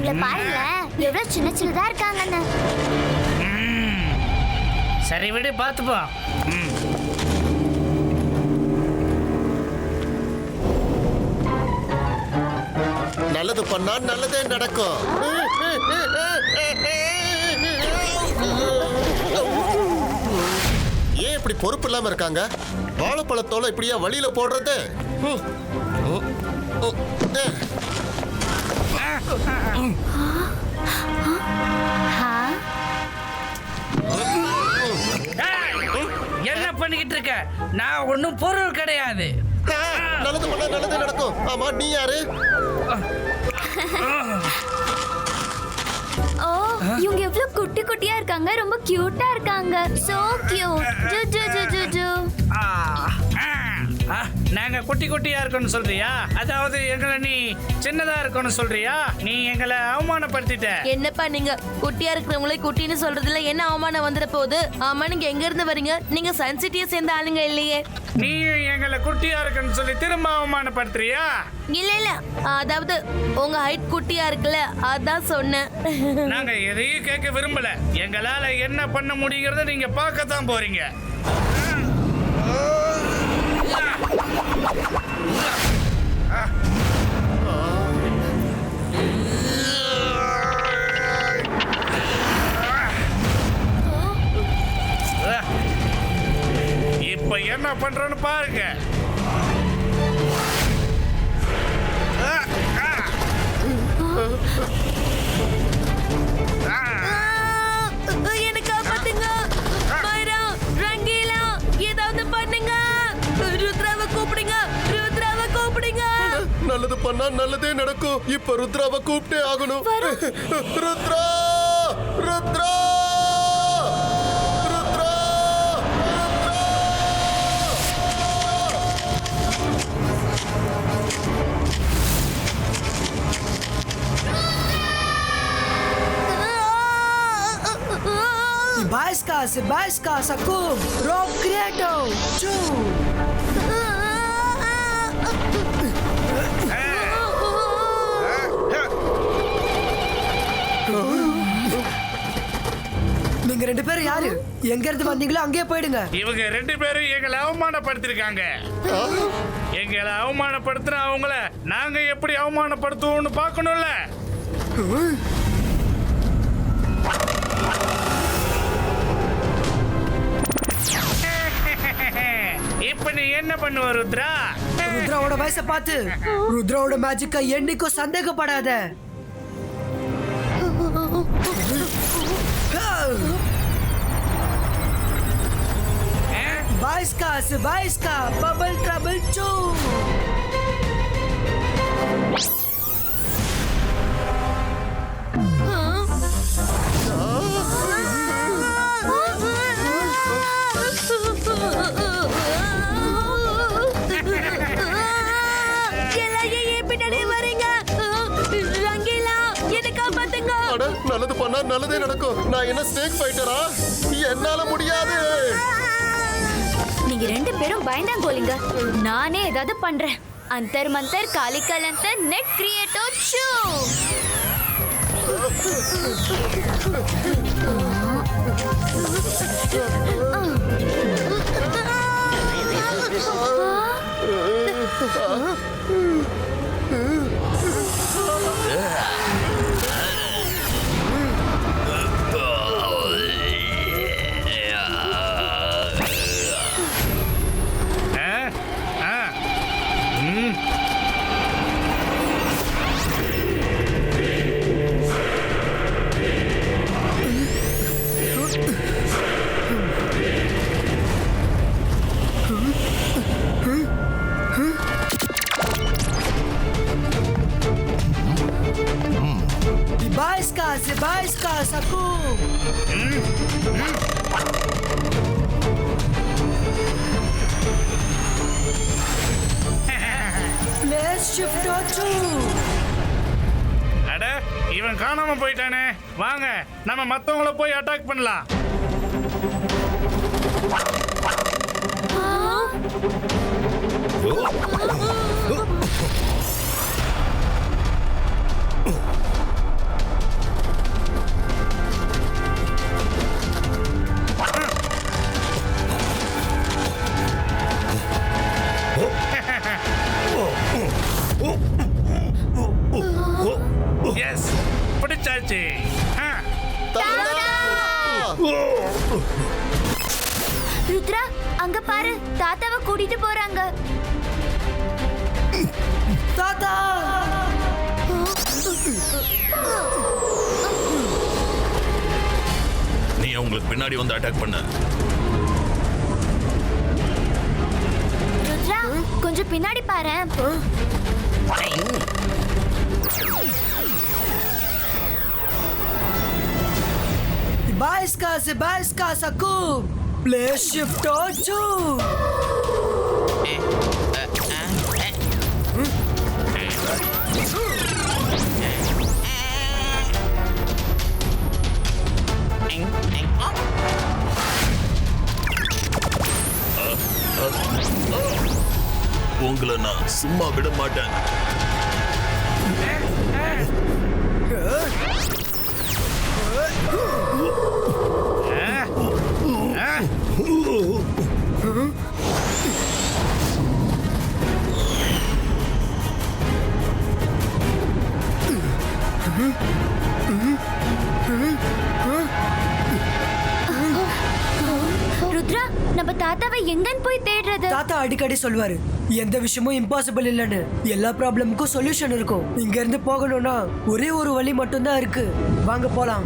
இவங்கள பாருங்க எவ்வளவு சின்ன சின்னதா இருக்காங்கன்னு. சரி விடு பார்த்துப்போம். நல்லது பண்ணா நல்லதே நடக்கும். ஏன் இப்படி பொறுப்பு இல்லாம இருக்காங்க? வாழைப்பழத்தோல இப்படியா வழியில போடுறது? என்ன பண்ணிக்கிட்டு இருக்க? நான் ஒன்னும் பொருள் கிடையாது. நல்லது பண்ணா நல்லதே நடக்கும். ஆமா, நீ யாரு? ஓ, இவங்க எவ்வளவு குட்டி குட்டியா இருக்காங்க, ரொம்ப கியூட்டா இருக்காங்க. So cute. ஜு ஜு ஜு ஜு ஜு. நாங்க குட்டி குட்டியா இருக்கோம்னு சொல்றியா? அதாவது எங்களை நீ சின்னதா இருக்கோம்னு சொல்றியா? நீ எங்களை அவமானப்படுத்திட்ட. என்னப்பா நீங்க குட்டியா இருக்கிறவங்களே குட்டின்னு சொல்றதுல என்ன அவமானம் வந்துட போகுது? ஆமா, நீங்க எங்க இருந்து வரீங்க? நீங்க சன் சிட்டியை சேர்ந்த ஆளுங்க இல்லையே. நீ எங்களை குட்டியா இருக்குன்னு சொல்லி திரும்ப அவமானப்படுத்துறியா? இல்ல இல்ல, அதாவது உங்க ஹைட் குட்டியா இருக்குல்ல, அதான் சொன்னேன். நாங்க எதையும் கேட்க விரும்பல. எங்களால என்ன பண்ண முடியுங்கிறத நீங்க பார்க்கத்தான் போறீங்க. இப்ப என்ன பண்றோன்னு பாருங்க. எனக்கு காப்பாத்துங்க. மைரா, ரங்கீலா, ஏதாவது பண்ணுங்க. ருத்ராவை கூப்பிடுங்க. ருத்ராவை கூப்பிடுங்க. நல்லது பண்ணா நல்லதே நடக்கும். இப்ப ருத்ராவை கூப்பிட்டே ஆகணும். Rudra, Rudra, Rudra, Sebaska, Sakum, Rob Creato, Chu. நீங்க ரெண்டு பேரும் யாரு? எங்க இருந்து வந்தீங்களோ அங்கேயே போயிடுங்க. இவங்க ரெண்டு பேரும் எங்களை அவமானப்படுத்திருக்காங்க. எங்களை அவமானப்படுத்துற அவங்கள நாங்க எப்படி அவமானப்படுத்துவோம்னு பார்க்கணும்ல. இப்ப நீ என்ன பண்ணுவ ருத்ரா? ருத்ராவோட வயசை பார்த்து ருத்ராவோட மேஜிக்கை என்னைக்கும் சந்தேகப்படாத. Sebaska, Bubble Trouble 2. நல்லது பண்ணா நல்லதே நடக்கும். நான் என்ன ஸ்னேக் ஃபைட்டரா? என்னால முடியாது. நீங்க ரெண்டு பேரும் பயந்தாங்கோலிங்க. நானே ஏதாவது பண்றேன். அந்தர் மந்தர் காலிக்கல் அந்தர் நெட் கிரியேட்டோ ஷூ. Sebaska, Sakum. Let's shift our two. அட, இவன் காணாம போயிட்டானே. வாங்க, நம்ம மத்தவங்கள போய் அட்டாக் பண்ணலாம். நமஸ்தே. ருத்ரா அங்க பாரு, தாத்தாவை கூட்டிட்டு போறாங்க. தாத்தா நீ அவங்களுக்கு பின்னாடி வந்து அட்டாக் பண்ண. ருத்ரா கொஞ்சம் பின்னாடி பாரு. Baiska saku. Play shift or two. உங்களை நான் சும்மா விட மாட்டேன். ருத்ரா நம்ம தாத்தாவை எங்கன்னு போய் தேடுறது? தாத்தா அடிக்கடி சொல்வாரு எந்த விஷயமும் இம்பாசிபிள் இல்லைன்னு. எல்லா ப்ராப்ளமுக்கும் சொல்யூஷன் இருக்கும். இங்க இருந்து போகணும்னா ஒரே ஒரு வழி மட்டும்தான் இருக்கு. வாங்க போலாம்.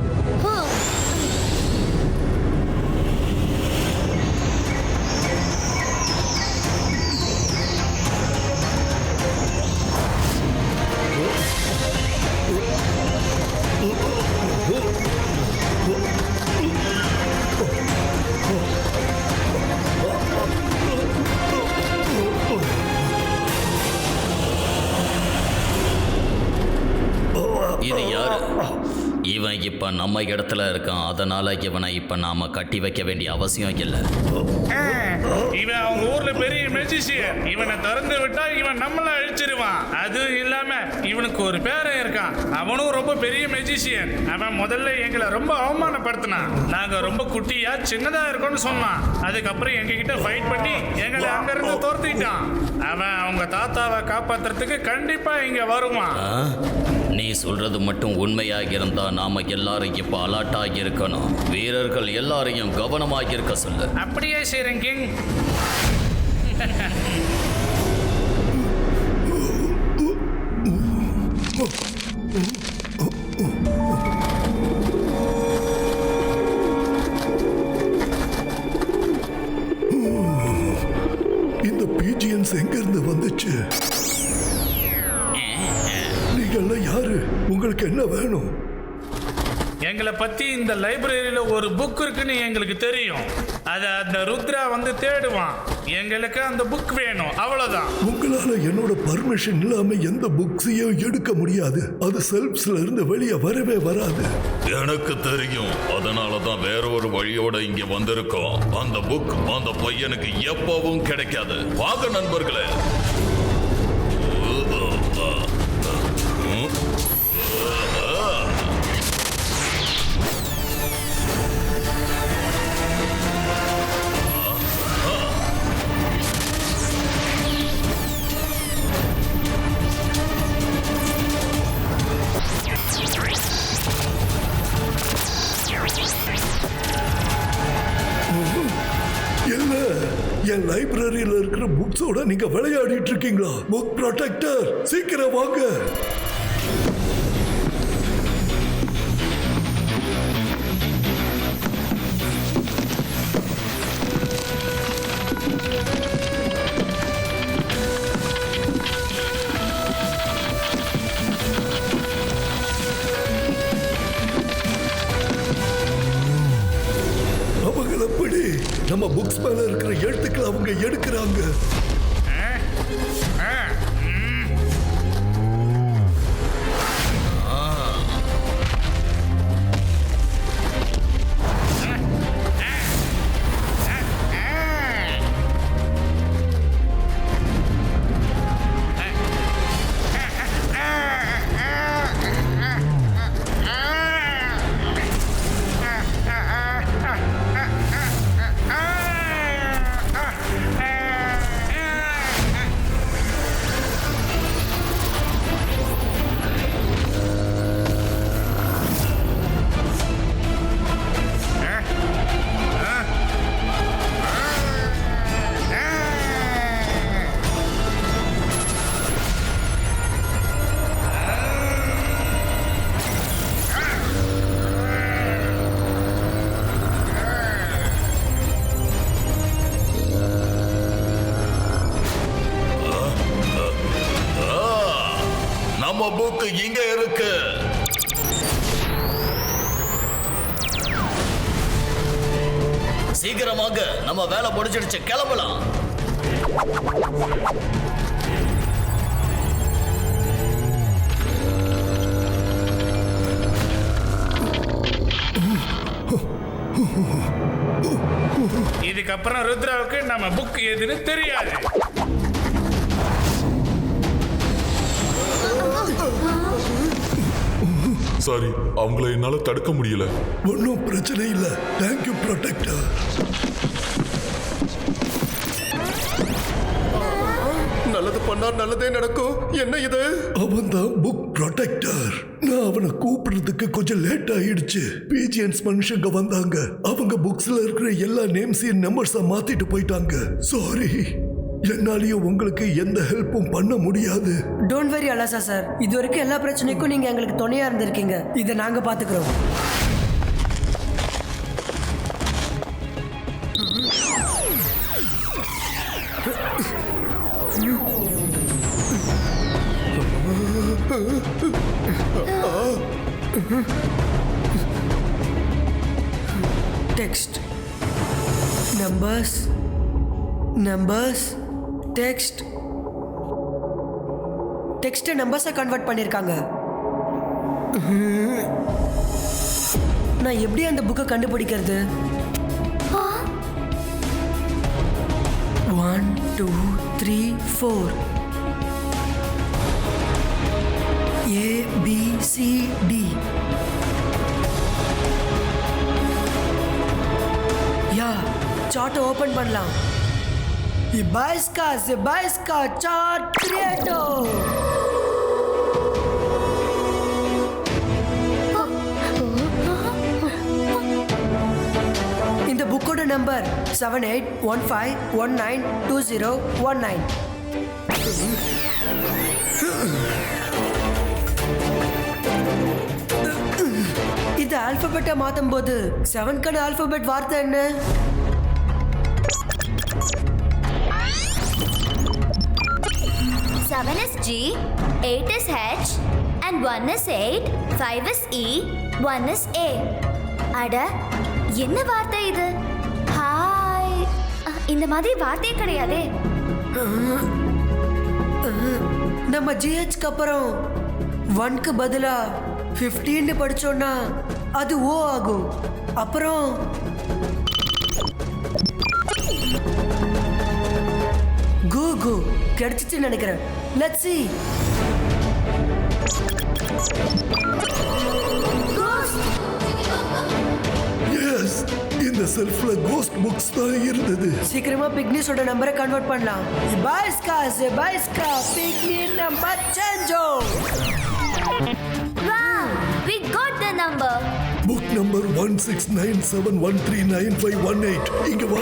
இது யாரு? இவன் இப்ப நம்ம இடத்துல இருக்கான். அதனால இவனை இப்ப நாம கட்டி வைக்க வேண்டிய அவசியம் இல்லை. இவன் அவங்க ஊர்ல பெரிய மெஜிஷியன். இவனை திறந்து விட்டா இவன் நம்மள அழிச்சிருவான். அதுவும் இல்லாம இவனுக்கு ஒரு பேரன் இருக்கான். அவனும் ரொம்ப பெரிய மெஜிஷியன். அவன் முதல்ல எங்களை ரொம்ப அவமானப்படுத்தினான். நாங்க ரொம்ப குட்டியா சின்னதா இருக்கோம்னு சொன்னான். அதுக்கப்புறம் எங்க கிட்ட ஃபைட் பண்ணி எங்களை அங்க இருந்து துரத்திட்டான். அவன் அவங்க தாத்தாவை காப்பாத்துறதுக்கு கண்டிப்பா இங்க வருவான். நீ சொல்றது மட்டும் உண்மையாக இருந்தா நாம எல்லாரும் இப்ப அலர்ட்டாகி இருக்கணும். வீரர்கள் எல்லாரையும் கவனமாக இருக்க சொல்லு. அப்படியே செய்றேன் கிங். இந்த பிஜிஎன்ஸ் எங்க இருந்து வந்துச்சு? நீங்கெல்லாம் யாரு? உங்களுக்கு என்ன வேணும்? எங்களை பத்தி இந்த லைப்ரரியில ஒரு புக் இருக்குன்னு எங்களுக்கு தெரியும். அத அந்த ருத்ரா வந்து தேடுவான். எங்களுக்கு அந்த புக் வேணும், அவ்வளவுதான். உங்களால என்னோட பர்மிஷன் இல்லாம எந்த புக்ஸையும் எடுக்க முடியாது. அது செல்ஃப்ஸ்ல இருந்து வெளியே வரவே வராது. எனக்கு தெரியும். அதனாலதான் வேற ஒரு வழியோட இங்க வந்திருக்கோம். அந்த புக் அந்த பையனுக்கு எப்பவும் கிடைக்காது. வாங்க நண்பர்களே. இல்ல, என் லைப்ரரியில இருக்கிற புக்ஸோட நீங்க விளையாடிட்டு இருக்கீங்களா? புக் ப்ரொடெக்டர், சீக்கிரம் வாங்க. அவங்களப்படி நம்ம புக்ஸ் மேல இருக்கிற எழுத்துக்களை அவங்க எடுக்கிறாங்க. நம்ம புக் இங்க இருக்கு. சீக்கிரமாக நம்ம வேலை முடிஞ்சிடுச்சு, கிளம்பலாம். இதுக்கப்புறம் ருத்ராவுக்கு நம்ம புக் எதுன்னு தெரியாது. சாரி, அவங்கள என்னால தடுக்க முடியல. ஒன்றும் பிரச்சனை இல்லை. Thank you protector. நல்லது பண்ணா நல்லதே நடக்கும். என்ன இது? அவன் தான் புக் ப்ரொடெக்டர். நான் அவனை கூப்பிடுறதுக்கு கொஞ்சம் லேட் ஆயிடுச்சு. பிஜிஎன்ஸ் மனுஷங்க வந்தாங்க. அவங்க புக்ஸ்ல இருக்கிற எல்லா நேம்ஸையும் நம்பர்ஸா மாத்திட்டு போயிட்டாங்க. சாரி, என்னாலயும் உங்களுக்கு எந்த ஹெல்ப்பும் பண்ண முடியாது. டோன்ட் வெரி அலாசா சார். இது வரைக்கும் எல்லா பிரச்சனைக்கும் நீங்க எங்களுக்கு துணையா இருந்திருக்கீங்க. இதை நாங்க பாத்துக்கிறோம். டெக்ஸ்ட் நம்பர்ஸ் டெக்ஸ்ட் டெக்ஸ்ட் நம்பர்ஸை கன்வெர்ட் பண்ணிருக்காங்க. நான் எப்படி அந்த புக்கை கண்டுபிடிக்கிறது? 1 2 3 4 A B C D. Yeah, chart open பண்ணலாம். Zebaiska chart creator. இந்த புக்கோட நம்பர் 7815192019. இது ஆல்பபெட்டை மாத்தும் போது 7க்கான ஆல்பபெட் வார்த்தை என்ன? 7 is G, 8 is H, and 1 is 8, 5 is E, 1 is A. அட, என்ன வார்த்தை இது? ஹாய், இந்த மாதிரி வார்த்தையே கிடையாதே. நம்ம GHக்கு அப்புறம் 1க்கு பதிலா 15 படிச்சோம்னா அது O ஆகும். அப்புறம் கூகு கிடைச்சிட்டு நினைக்கிறேன். Let's see. எஸ், இந்த செல்ஃப்ல கோஸ்ட் புக்ஸ் தான் இருந்தது. சீக்கிரமா பிக்னிஸோட நம்பரை கன்வெர்ட் பண்ணலாம். Zebaiska பிக்னி நம்பர் சேஞ்சோ. Wow, we got the number. Book number 1697139518. இங்க வா.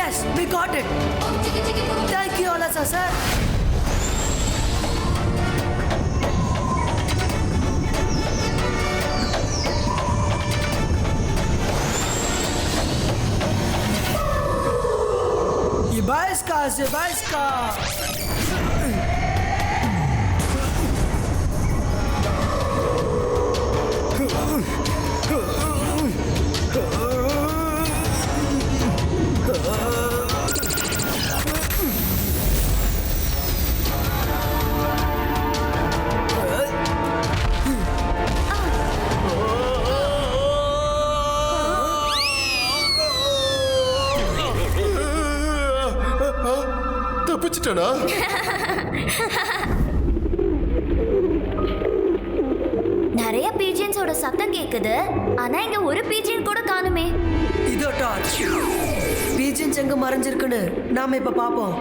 Yes, we got it. Thank you, Alasa sir. Zebaiska. தப்பிச்சிட்டனா? நிறைய பீஜன்ஸோட சத்தம் கேக்குது. ஆனா இங்க ஒரு பீஜன் கூட காணுமே. இதோ டார்ச். பீஜன்ஸ் எங்க மறைஞ்சிருக்குன்னு நாம இப்ப பாப்போம்.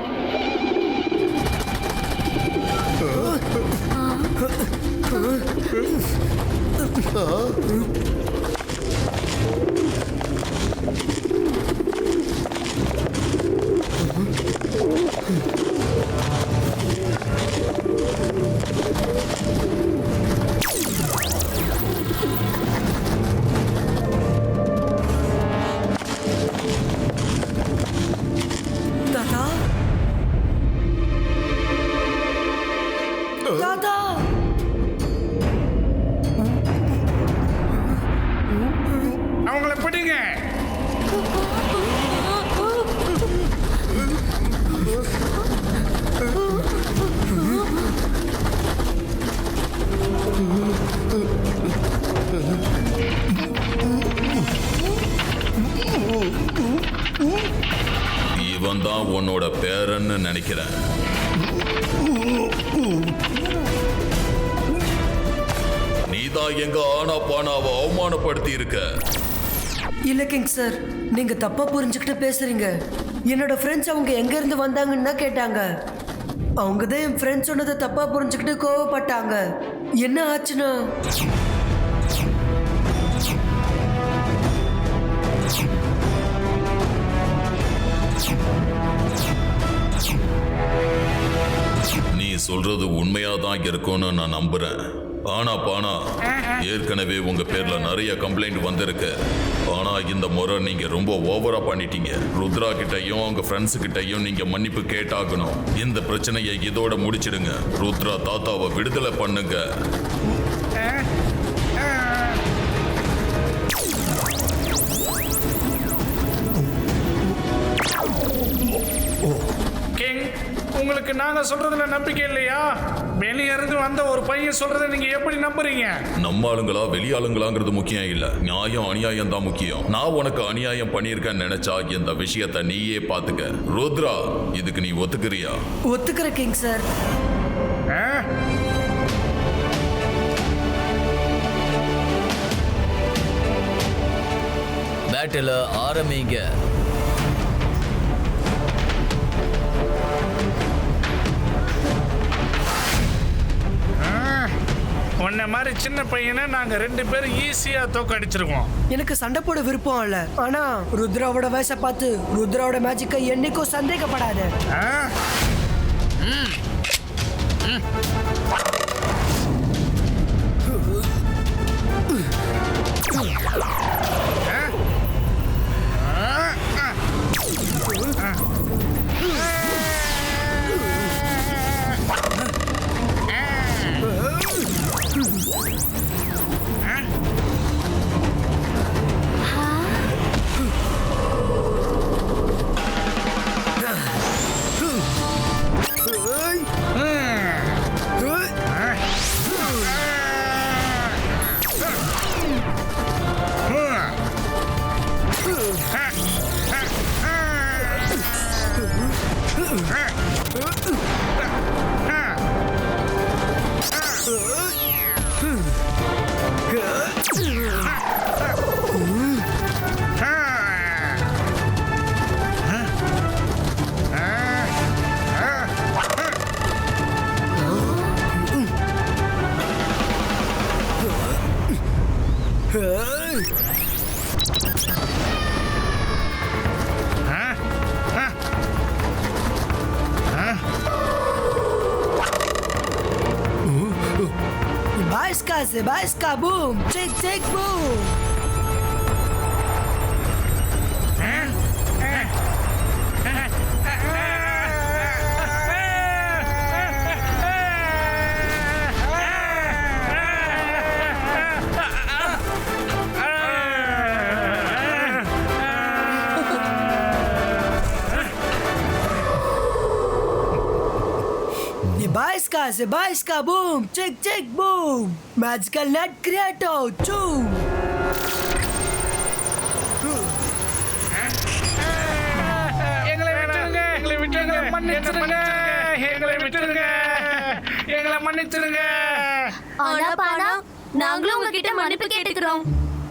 இவன் தான் உன்னோட பேரன்னு நினைக்கிறேன். நீதான் எங்க ஆனா பானாவை அவமானப்படுத்தி இருக்க. இல்ல கிங் சார், நீங்க தப்பா புரிஞ்சுக்கிட்டு பேசுறீங்க. என்னோட ஃப்ரெண்ட்ஸ் அவங்க எங்க இருந்து வந்தாங்கன்னு தான் கேட்டாங்க. அவங்க தான் என் ஃப்ரெண்ட்ஸ் சொன்னதை தப்பா புரிஞ்சுக்கிட்டு கோவப்பட்டாங்க. என்ன ஆச்சுன்னா நீ சொல்றது உண்மையாதான் இருக்கும்னு நான் நம்புறேன். ஆனா பானா, ஏற்கனவே உங்க பேர்ல நிறைய கம்ப்ளைண்ட் வந்திருக்கு. ஆனா இந்த முறை நீங்க ரொம்ப ஓவரா பண்ணிட்டீங்க. ருத்ரா கிட்டையும் அவங்க ஃப்ரெண்ட்ஸ் கிட்டையும் நீங்க மன்னிப்பு கேட்டாகணும். இந்த பிரச்சனையை இதோட முடிச்சிடுங்க. ருத்ரா தாத்தாவை விடுதலை பண்ணுங்க. கிங், உங்களுக்கு நாங்க சொல்றதுல நம்பிக்கை இல்லையா? வெளிய இருந்து வந்த ஒரு பையன் சொல்றதை நீங்க எப்படி நம்புறீங்க? நம்ம ஆளுங்களா வெளியாளுங்களாங்கிறது முக்கியம் இல்ல, நியாயம் அநியாயம் தான் முக்கியம். நான் உனக்கு அநியாயம் பண்ணியிருக்கேன்னு நினைச்சா இந்த விஷயத்தை நீயே பாத்துக்க. ருத்ரா, இதுக்கு நீ ஒத்துக்கிறியா? ஒத்துக்கிற கிங் சார். பேட்டில் ஆரம்பிங்க. உன்ன மாதிரி சின்ன பையனை நாங்க 2 பேரும் ஈஸியா தோக்கடிச்சிருக்கோம். எனக்கு சண்டை போட விருப்பம் இல்ல, ஆனா ருத்ராவோட வயசை பார்த்து ருத்ராவோட மேஜிக்கை என்னைக்கும் சந்தேகப்படாத. Sebastian, boom! Check, check, boom! Sebastian, boom! Check, check, boom! Magical net creator, choo! எங்களை மன்னிச்சிருங்க. ஆனா பானா, நாங்களும் உங்ககிட்ட மன்னிப்பு கேட்டுக்கிறோம்.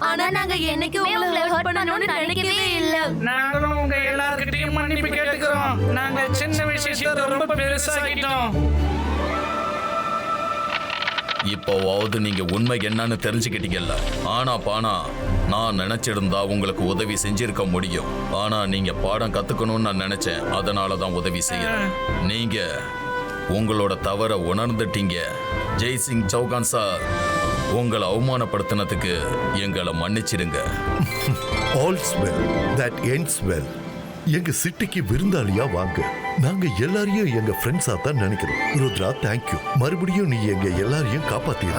ஆனா நாங்க என்னைக்குமே உங்களை ஹர்ட் பண்ணணும்னு நினைக்கவே இல்ல. நாங்களும் உங்க எல்லார்கிட்டயும் மன்னிப்பு கேட்டுக்கிறோம். நாங்க சின்ன விஷயத்தை ரொம்ப பெருசாக்கிட்டோம். இப்போவாவது நீங்க உண்மை என்னன்னு தெரிஞ்சுக்கிட்டீங்கல்ல. ஆனா பானா, நான் நினைச்சிருந்தா உங்களுக்கு உதவி செஞ்சிருக்க முடியும். ஆனா நீங்க பாடம் கத்துக்கணும்னு நான் நினைச்சேன். அதனால தான் உதவி செய்யறேன். நீங்க உங்களோட தவற உணர்ந்துட்டீங்க. ஜெய்சிங் சௌகான் சார், உங்களை அவமானப்படுத்தினதுக்கு எங்களை மன்னிச்சிடுங்க. Alps well that ends well. எங்க சிட்டிக்கு விருந்தாளியா வாங்க. நாங்க எல்லாரையும் எங்க ஃப்ரெண்ட்ஸா தான் நினைக்கிறோம். ருத்ரா, தேங்க்யூ. மறுபடியும் நீ எங்க எல்லாரையும் காப்பாத்திய.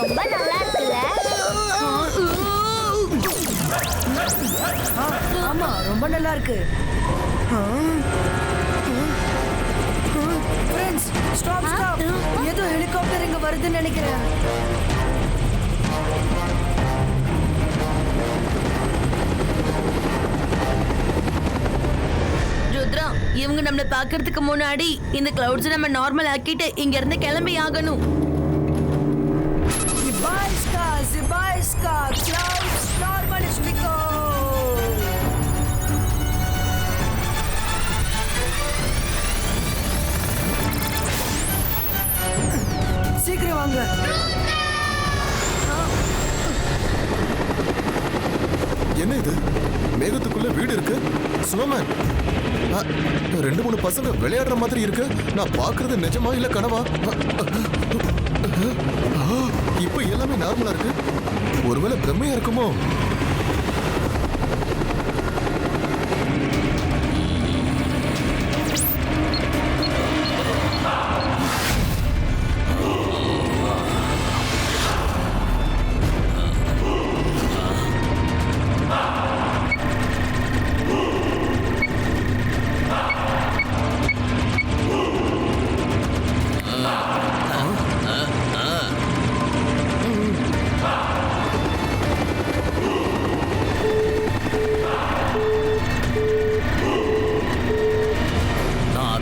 ரொம்ப நல்லா இருக்குல்ல? ஆமா ரொம்ப நல்லா இருக்கு. Friends stop stop. ஏதோ ஹெலிகாப்டர் இங்க வருதுன்னு நினைக்கிறேன். ருத்ரா, இவங்க நம்மள பாக்குறதுக்கு முன்னாடி இந்த கிளவுட்ஸ் நம்ம நார்மல் ஆக்கிட்டு இங்க இருந்து கிளம்பி ஆகணும். Zibaiska, clouds, normal Shmiko. சீக்கிரம் வாங்க. என்ன இது? மேகத்துக்குள்ள வீடு இருக்கு. ஸ்னோமேன். 2-3 பசங்க விளையாடுற மாதிரி இருக்கு. நான் பாக்குறது நிஜமா இல்ல கனவா? இப்ப எல்லாமே நார்மலா இருக்கு. ஒருவேளை பிரம்மையா இருக்குமோ?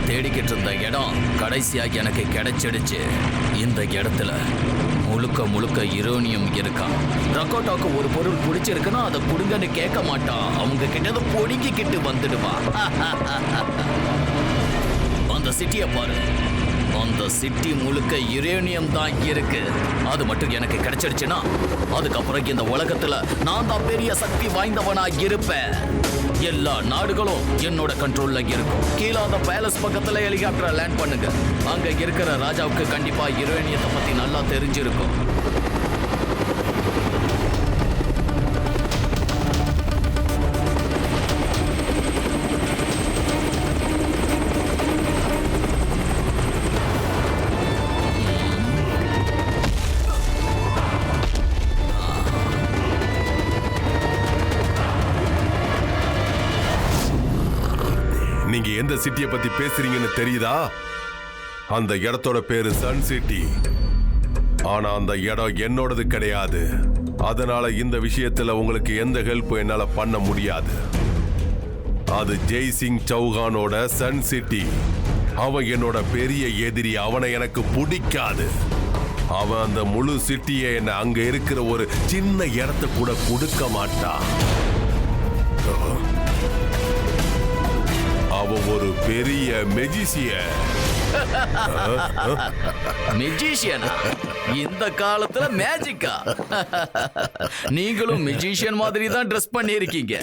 தேடிக்கிட்டு இருந்த இடம் கடைசியா எனக்கு கிடைச்சிடுச்சு. இந்த இடத்துல முழுக்க முழுக்க யுரேனியம் இருக்கான். ரக்கோட்டாக்கு ஒரு பொருள் பிடிச்சிருக்குன்னா அதை புடுங்கன்னு கேட்க மாட்டான். அவங்க கிட்ட பொடுங்கிக்கிட்டு வந்துடுவான். அந்த சிட்டியை பாரு. அந்த சிட்டி முழுக்க யுரேனியம் தான் இருக்கு. அது மட்டும் எனக்கு கிடைச்சிடுச்சுன்னா அதுக்கப்புறம் இந்த உலகத்துல நான் தான் பெரிய சக்தி வாய்ந்தவனா இருப்பேன். எல்லா நாடுகளும் என்னோட கண்ட்ரோல்ல இருக்கும். கீழே அந்த பேலஸ் பக்கத்துல ஹெலிகாப்டரை லேண்ட் பண்ணுங்க. அங்க இருக்கிற ராஜாவுக்கு கண்டிப்பா யுரேனியத்தை பத்தி நல்லா தெரிஞ்சிருக்கும். நீங்க எந்த சிட்டியை பத்தி பேசுறீங்கன்னு தெரியுதா? அந்த இடத்தோட பேரு சன் சிட்டி. ஆனா அந்த இடம் என்னோடது கிடையாது. அதனால இந்த விஷயத்துல உங்களுக்கு எந்த ஹெல்ப்பும் என்னால பண்ண முடியாது. அது ஜெய்சிங் சௌஹானோட சன் சிட்டி. அவன் என்னோட பெரிய எதிரி. அவனை எனக்கு பிடிக்காது. அவன் அந்த முழு சிட்டியை என்ன அங்க இருக்கிற ஒரு சின்ன இடத்த கூட கொடுக்க மாட்டான். அவன் ஒரு பெரிய மெஜிசியன். மெஜிஷியனா? இந்த காலத்துல மேஜிக்கா? நீங்களும் மெஜிஷியன் மாதிரி தான் ட்ரெஸ் பண்ணி இருக்கீங்க.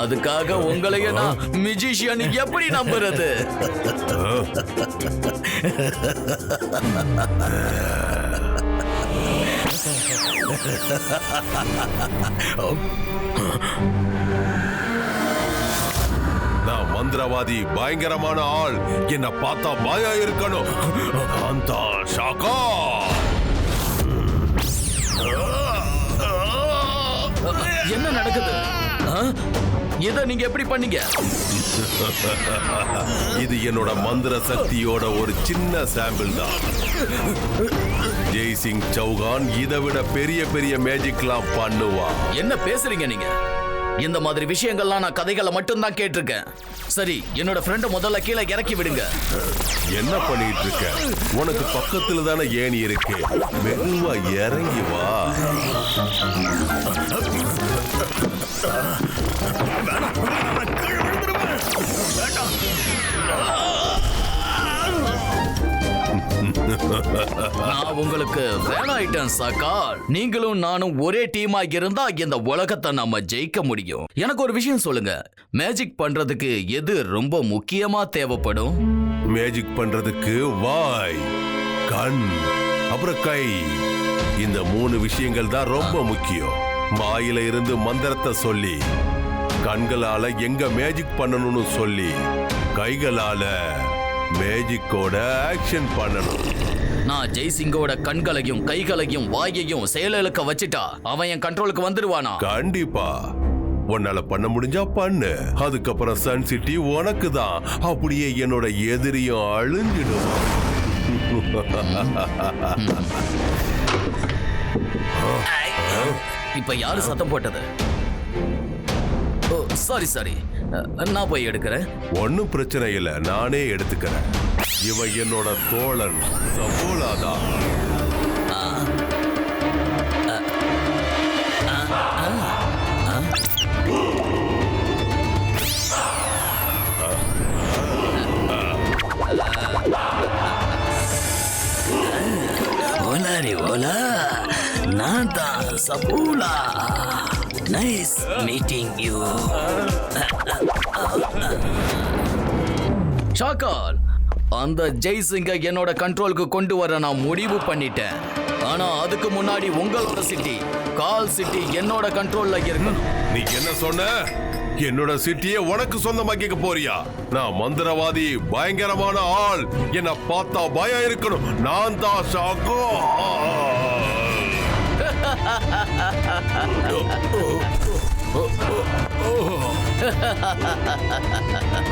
அதுக்காக உங்களையே நான் மெஜிஷியன் எப்படி நம்புறது? நான் மந்திரவாதி, பயங்கரமான ஆள். என்ன பார்த்தா பயம் இருக்கணும். அந்த ஷாக்கா என்ன நடக்குது? இதை நீங்க எப்படி பண்ணீங்க? இது என்னோட மந்திர சக்தியோட ஒரு சின்ன சாம்பிள் தான். ஜெய்சிங் சௌஹான் இதை விட பெரிய பெரிய மேஜிக்லாம் பண்ணுவான். என்ன பேசுறீங்க நீங்க? இந்த மாதிரி விஷயங்கள்லாம் நான் கதைகளை மட்டும்தான் கேட்டிருக்கேன். சரி, என்னோட ஃப்ரெண்டை முதல்ல கீழே இறக்கி விடுங்க. என்ன பண்ணிட்டு இருக்க? உனக்கு பக்கத்துல தானே ஏணி இருக்கு. மெதுவா இறங்கி வா. நான் உங்களுக்கு வேணாயிட்டேன் சகால். நீங்களும் நானும் ஒரே டீமா இருந்தா இந்த உலகத்தை நம்ம ஜெயிக்க முடியும். எனக்கு ஒரு விஷயம் சொல்லுங்க. மேஜிக் பண்றதுக்கு எது ரொம்ப முக்கியமா தேவைப்படும்? மேஜிக் பண்றதுக்கு வாய், கண், அப்புறம் கை. இந்த 3 விஷயங்கள் தான் ரொம்ப முக்கியம். வாயில இருந்து மந்திரத்தை சொல்லி, கண்களால எங்க மேஜிக் பண்ணணும்னு சொல்லி, கைகளால மேஜிக்கோட ஆக்ஷன் பண்ணணும். நான் ஜெய்சிங்கோட கண்களையும் கைகளையும் வாயையும் செயலிழக்க வச்சிட்டா அவன் என் கண்ட்ரோலுக்கு வந்துடுவானா? கண்டிப்பா உன்னால பண்ண முடிஞ்சா பண்ணு. அதுக்கப்புறம் சன் சிட்டி உனக்கு தான். அப்படியே என்னோட எதிரியும் அழிஞ்சிடும். இப்ப யாரு சத்தம் போட்டது? ஓ சாரி, நான் போய் எடுக்கிறேன். ஒன்னும் பிரச்சனை இல்ல, நானே எடுத்துக்கிறேன். இவன் என்னோட தோழன் சபோலாதான். ஓலா நான் தான் சபூலா. Nice meeting you. ஷாக்கால், அந்த ஜெய்சிங்க என்னோட கண்ட்ரோலுக்கு கொண்டு வர நான் முடிவு பண்ணிட்டேன். ஆனா அதுக்கு முன்னாடி உங்களோட சிட்டி கால் சிட்டி என்னோட கண்ட்ரோல்ல இருக்கணும். நீ என்ன சொன்ன? என்னோட சிட்டியை உனக்கு சொந்தமாக்கிக்க போறியா? நான் மந்திரவாதி, பயங்கரமான ஆள். என்ன பார்த்தா பயம் இருக்கணும். நான் தான் ஷாக்கோ.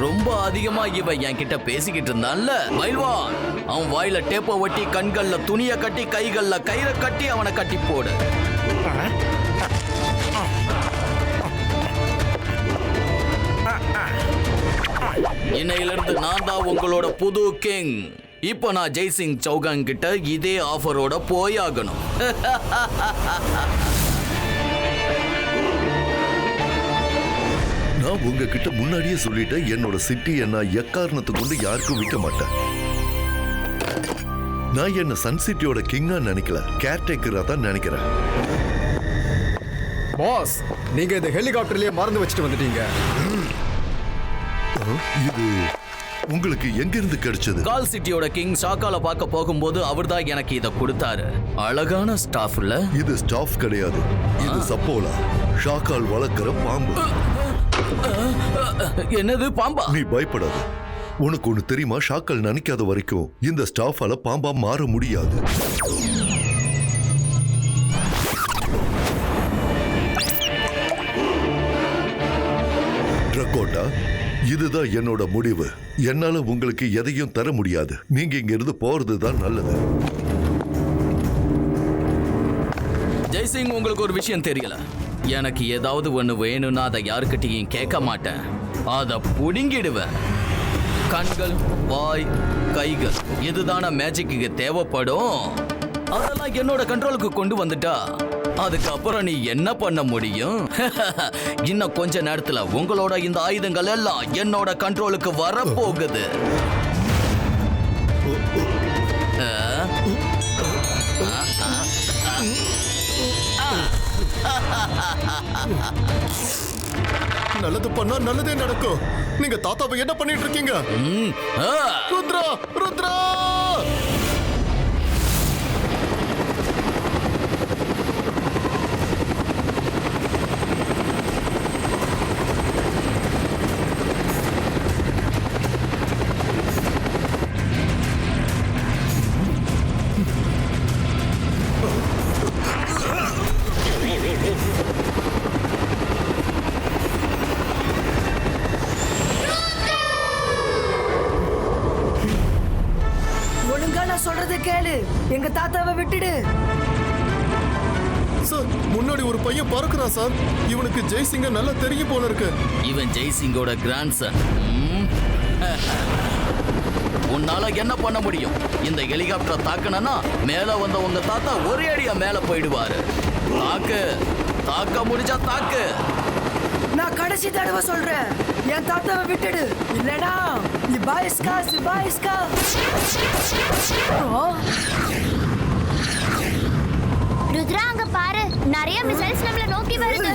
ரொம்ப அதிகமா இவன் என்கிட்ட பேசிக்கிட்டு இருந்தான்ல பைல்வான், அவன் வாயில டேப்ப ஒட்டி, கண்கள்ல துணிய கட்டி, கைகள்ல கயிறை கட்டி அவனை கட்டி போடு. இன்னையிலிருந்து நான் தான் உங்களோட புது கிங். இப்போ நான் ஜெய்சிங் சௌகான் கிட்ட இதே ஆஃபரோட போயாகணும். நான் உங்ககிட்ட முன்னாடியே சொல்லிட்டேன், என்னோட சிட்டியை நான் எக்காரணத்தை கொண்டு யாருக்கும் விற்க மாட்டேன். நான் என்ன சன் சிட்டியோட கிங்கா நினைக்கல, கேர்டேக்கரா தான் நினைக்கிறேன். பாஸ், நீங்க இந்த ஹெலிகாப்டர்லயே மறந்து வச்சுட்டு வந்துட்டீங்க. இது உங்களுக்கு எங்க இருந்து கிடைச்சது? கால் சிட்டியோட கிங் ஷாக்கால பார்க்க போகும்போது அவர்தான் எனக்கு இத கொடுத்தாரு. அழகான ஸ்டாஃப்ல. இது ஸ்டாஃப் கிடையாது, இது சப்போலா, ஷாக்கால் வளர்க்கிற பாம்பு. என்னது, பாம்பா? நீ பயப்படாத. உனக்கு ஒண்ணு தெரியுமா? ஷாக்கால் நினைக்காத வரைக்கும் இந்த ஸ்டாஃபால பாம்பா மாற முடியாது. ட்ரக்கோட்டா, இதுதான் என்னோட முடிவு. என்னால உங்களுக்கு எதையும் தர முடியாது. நீங்க இங்க இருந்து போறதுதான் நல்லது. ஜெய்சிங், உங்களுக்கு ஒரு விஷயம் தெரியல. எனக்கு ஏதாவது ஒண்ணு வேணும்னா அதை யாருக்கிட்டையும் கேட்க மாட்டேன். அதை புடுங்கிடுவேன். கண்கள், வாய், கைகள் இதுதான மேஜிக்கு தேவைப்படும். அதெல்லாம் என்னோட கண்ட்ரோலுக்கு கொண்டு வந்துட்டா அதுக்கப்புறம் நீ என்ன பண்ண முடியும்? இன்னும் கொஞ்ச நேரத்துல உங்களோட இந்த ஆயுதங்கள் எல்லாம் என்னோட கண்ட்ரோலுக்கு வரப்போகுது. நல்லது பண்ணா நல்லதே நடக்கும். நீங்க தாத்தாவை என்ன பண்ணிட்டு இருக்கீங்க? ருத்ரா, ருத்ரா! சொல்றது கேளு, எங்க தாத்தாவை விட்டுடு. சார், முன்னாடி ஒரு பையன் பறக்குறான் சார். இவனுக்கு ஜெய்சிங்க நல்லா தெரியும் போல இருக்கு. இவன் ஜெய்சிங்கோட கிராண்ட்சன். உன்னால என்ன பண்ண முடியும்? இந்த ஹெலிகாப்டர் தாக்கணும்னா மேல வந்த உங்க தாத்தா ஒரே அடியா மேல போயிடுவாரு. தாக்கு, தாக்க முடிஞ்சா தாக்கு. நான் கடைசி தடவை சொல்றேன், என் தாத்தாவை விட்டுடு, இல்லனா சிபாயிஸ்கா, சிபாயிஸ்கா. ருத்ரா, அங்க பாரு, நிறைய மிசைல்ஸ் நம்மள நோக்கி வருது.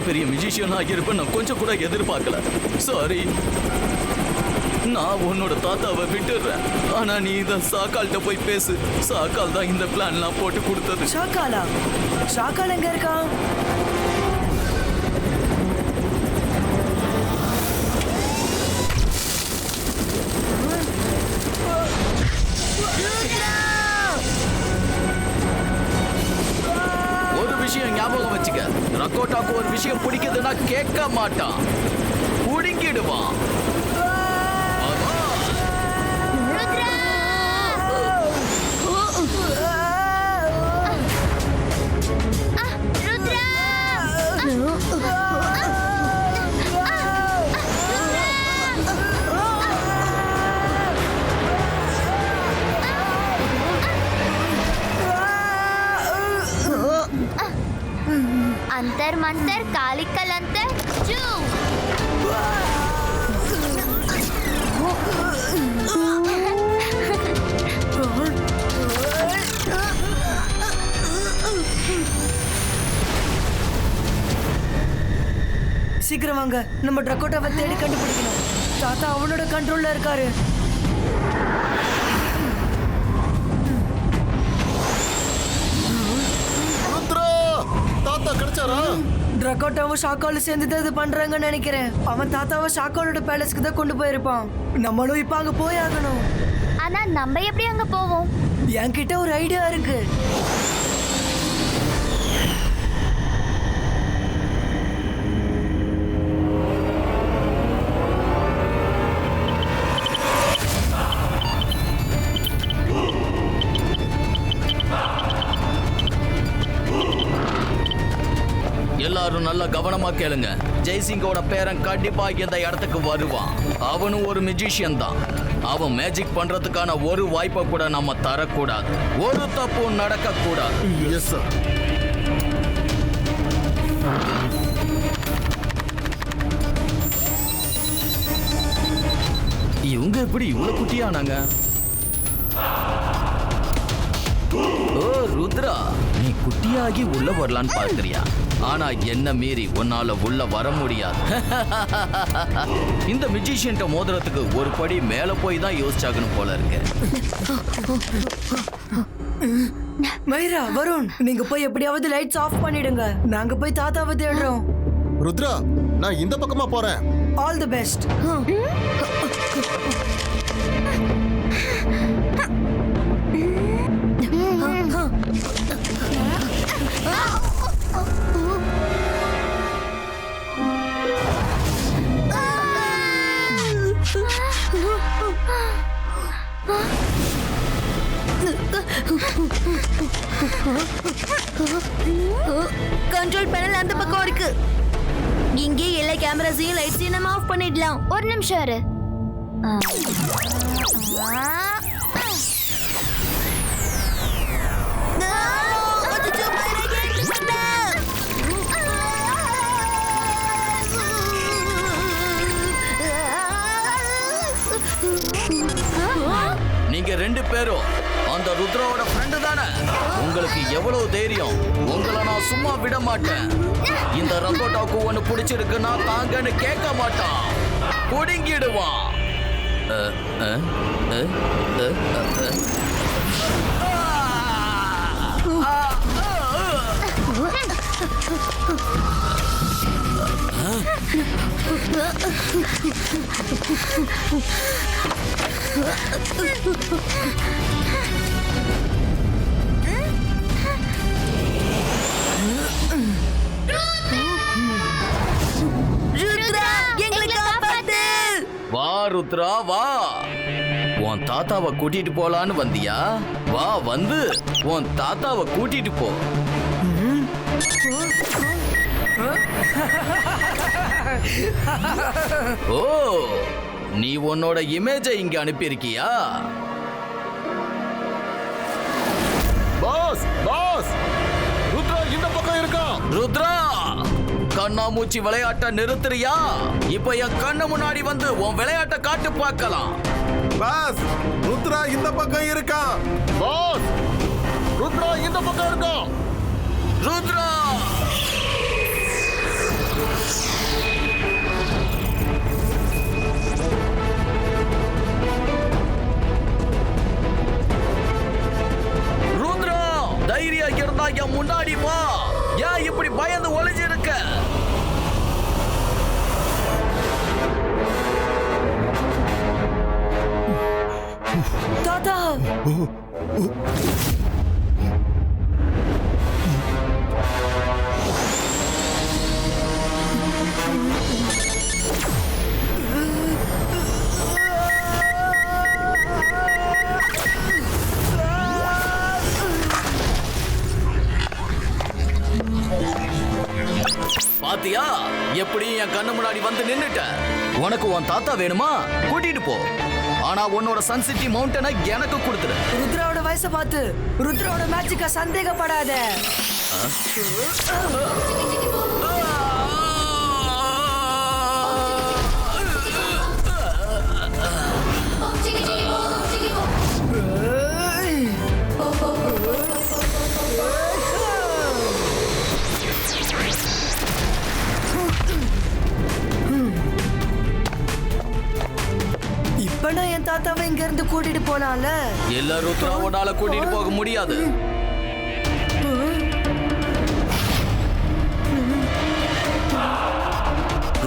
பெரிய மியூசிஷியன் ஆகியிருப்பேன் நான் கொஞ்சம் கூட எதிர்பார்க்கல. சாரி. நான் உன்னோட தாத்தாவை விட்டுடுறேன். ஆனா நீ தான் சாக்கால்கிட்ட போய் பேசு. சாக்கால் தான் இந்த பிளான்லாம் போட்டு கொடுத்தது. ஷாக்காலா? ஷாக்கால் எங்க இருக்கான்? ஒரு விஷயம் ஞாபகம் வச்சுக்க, ரக்கோட்டாக்கு ஒரு விஷயம் பிடிக்குதுன்னா கேட்க மாட்டான், புடுங்கிடுவான். अंतर मंतर कालिकल अंतर जू சீக்கிரம் வாங்க, நம்ம ட்ரக்கோட்டாவை தேடி கண்டுபிடிக்கணும். தாத்தா அவனோட கண்ட்ரோல்ல இருக்காரு. தாத்தா கிடைச்சாரா? ட்ரக்கோட்டாவும் ஷாக்காலும் சேர்ந்து இது பண்றாங்கன்னு நினைக்கிறேன். அவன் தாத்தாவை ஷாக்காலோட பேலஸ்க்கு தான் கொண்டு போயிருப்பான். நம்மளும் இப்ப அங்க போய் ஆகணும். ஆனா நம்ம எப்படி அங்க போவோம்? என்கிட்ட ஒரு ஐடியா இருக்கு. எல்லாரும் நல்லா கவனமா கேளுங்க. ஜெய்சிங்கோட பேரன் கண்டிப்பா இந்த இடத்துக்கு வருவான். அவனும் ஒரு மியூசிஷியன் தான். அவன் மேஜிக் பண்றதுக்கான ஒரு வாய்ப்பை கூட நம்ம தரக்கூடாது. ஒரு தப்பும் நடக்க கூடாது. Yes sir. இவங்க எப்படி இவ்வளவு குட்டியானாங்க? ஓ ருத்ரா, நீ குட்டியாகி உள்ள வரலான்னு பாக்குறியா? ஆனா என்ன மீறி உன்னால உள்ள வர முடியாது. இந்த மியூசிஷியன்ட்ட மோதிரத்துக்கு ஒரு படி மேல போய் தான் யோசிச்சாகணும் போல இருக்கு. மைரா, வருண், நீங்க போய் எப்படியாவது லைட்ஸ் ஆஃப் பண்ணிடுங்க. நாங்க போய் தாத்தாவை தேடுறோம். ருத்ரா, நான் இந்த பக்கமா போறேன். All the best. Control panel அந்த பக்கம் இருக்கு. இங்கே எல்லா கேமராஸையும் லைட்ஸையும் நம்ம ஆஃப் பண்ணிடலாம். ஒரு நிமிஷம் இரு. நீங்க ரெண்டு பேரும் அந்த ருத்ராவோட ஃப்ரெண்டு தானே? உங்களுக்கு எவ்வளவு தைரியம்? உங்களை நான் சும்மா விட மாட்டேன். இந்த ரங்கோட்டாவுக்கு ஒண்ணு பிடிச்சிருக்குன்னா தாங்கன்னு கேட்க மாட்டான், புடுங்கிடுவான். வா ருத்ரா வா. உன் தாத்தாவை கூட்டிட்டு போலான்னு வந்தியா? வா, வந்து உன் தாத்தாவை கூட்டிட்டு போ. ஓ, நீ உன்னோட இமேஜை இங்க அனுப்பியிருக்கியா? பாஸ், பாஸ், ருத்ரா இந்த பக்கம் இருக்கான். ருத்ரா, கண்ணாமூச்சி விளையாட்ட நிறுத்துறியா? இப்ப என் கண்ணு முன்னாடி வந்து உன் விளையாட்ட காட்டு பார்க்கலாம். பாஸ், ருத்ரா இந்த பக்கம் இருக்கான். பாஸ், ருத்ரா இந்த பக்கம் இருக்கான். ருத்ரா ருத்ரா, தைரியம் இருந்தா என் முன்னாடி வா. ஏன் இப்படி பயந்து ஒளிஞ்சிருக்க? தாத்தா பாத்தியா, எப்படி என் கண்ணு முன்னாடி வந்து நின்னுட்ட? உனக்கு உன் தாத்தா வேணுமா? கூட்டிட்டு போ. ஆனா உன்னோட சன் சிட்டி மவுண்டனை எனக்கு கொடுத்துரு. ருத்ராவோட வயசை பார்த்து ருத்ராவோட மேட்சுக்க சந்தேகப்படாத. இப்ப நான் என் தாத்தாவை இங்க இருந்து கூட்டிட்டு போனால எல்லா ருத்ராவோடால கூட்டிட்டு போக முடியாது.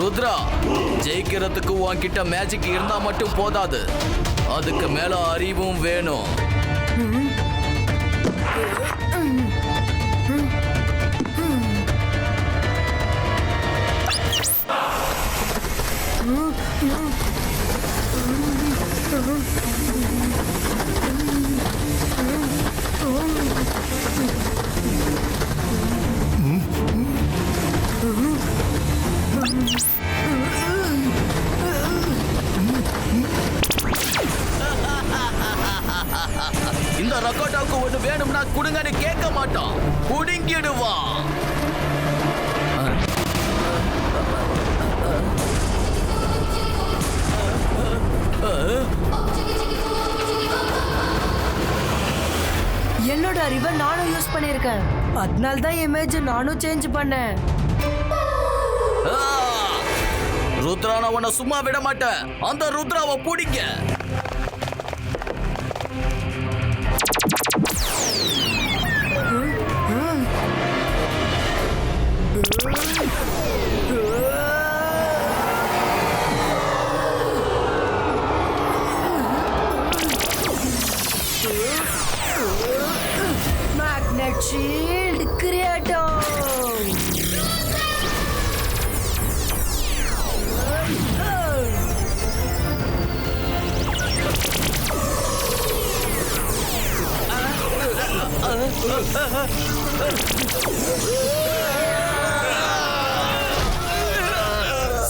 ருத்ரா, ஜெயிக்கிறதுக்கு உன்கிட்ட மேஜிக் இருந்தா மட்டும் போதாது, அதுக்கு மேல அறிவும் வேணும். இந்த ரக்கோட்டாவுக்கு ஒண்ணு வேணும்னா குடுங்கன்னு கேட்க மாட்டான், குடுங்கிடுவான். என்னோட அறிவை நானும் யூஸ் பண்ணிருக்கேன், அதனால தான் இமேஜ் நானும் சேஞ்ச் பண்ணேன். ருத்ரா, நான் உன்னை சும்மா விட மாட்டேன். அந்த ருத்ராவை பிடிங்க. Magnet Shield Creator.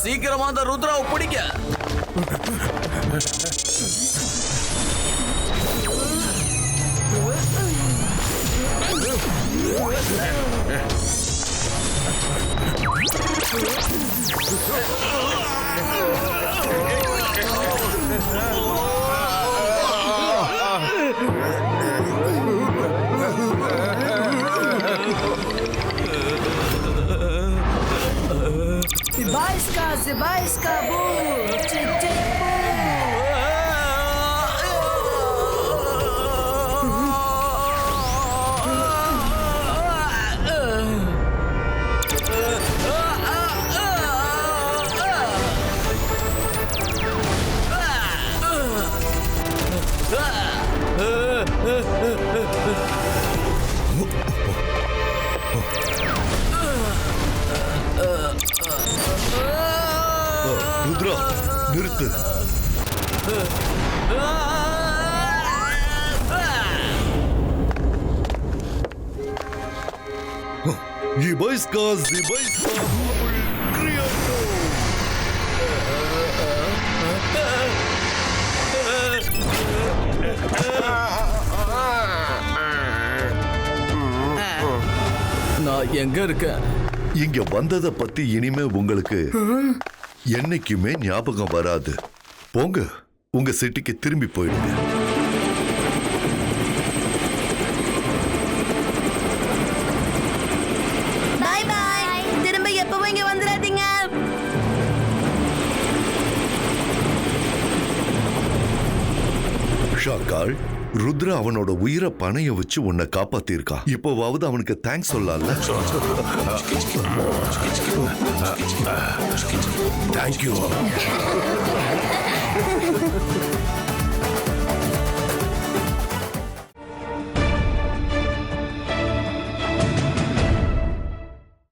சீக்கிரமா அந்த ருத்ராவை பிடிக்க. Zibaiska, boo! Chick, chick, Rudra, நிறுத்து. Zibaiska, Zibaiska, Creator. நான் எங்க இருக்கேன்? இங்க வந்ததை பத்தி இனிமே உங்களுக்கு என்னைக்குமே ஞாபகம் வராது. போங்க, உங்க சிட்டிக்கு திரும்பி போயிடுங்க. Bye bye. திரும்ப எப்பவும் இங்க வந்துடாதீங்க. கால் ருத்ரா அவனோட உயிரை பணைய வச்சு உன்னை காப்பாத்திருக்கான். இப்போவாவது அவனுக்கு தேங்க்ஸ் சொல்லலாம்ல. தேங்க்யூ.